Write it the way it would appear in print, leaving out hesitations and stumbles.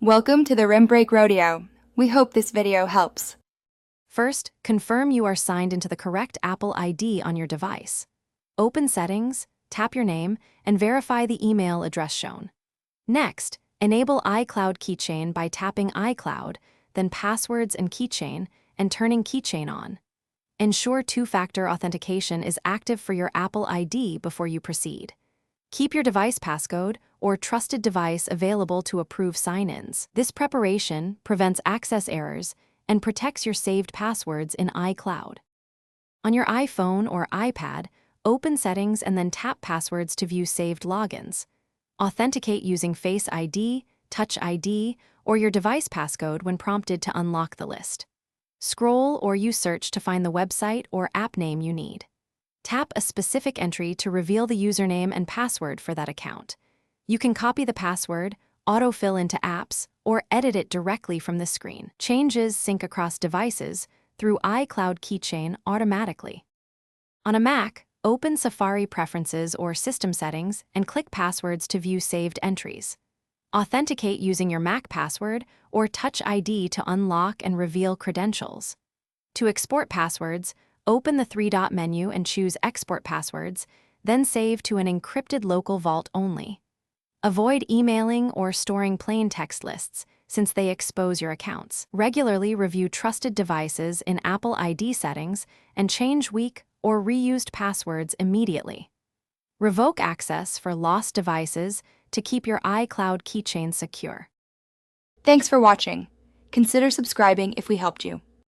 Welcome to the Rim Break Rodeo. We hope this video helps. First, confirm you are signed into the correct Apple ID on your device. Open Settings, tap your name, and verify the email address shown. Next, enable iCloud Keychain by tapping iCloud, then Passwords and Keychain, and turning Keychain on. Ensure two-factor authentication is active for your Apple ID before you proceed. Keep your device passcode or trusted device available to approve sign-ins. This preparation prevents access errors and protects your saved passwords in iCloud. On your iPhone or iPad, open Settings and then tap Passwords to view saved logins. Authenticate using Face ID, Touch ID, or your device passcode when prompted to unlock the list. Scroll or use search to find the website or app name you need. Tap a specific entry to reveal the username and password for that account. You can copy the password, autofill into apps, or edit it directly from the screen. Changes sync across devices through iCloud Keychain automatically. On a Mac, open Safari Preferences or System Settings and click Passwords to view saved entries. Authenticate using your Mac password or Touch ID to unlock and reveal credentials. To export passwords, open the three-dot menu and choose Export Passwords, then save to an encrypted local vault only. Avoid emailing or storing plain text lists, since they expose your accounts. Regularly review trusted devices in Apple ID settings and change weak or reused passwords immediately. Revoke access for lost devices to keep your iCloud keychain secure. Thanks for watching. Consider subscribing if we helped you.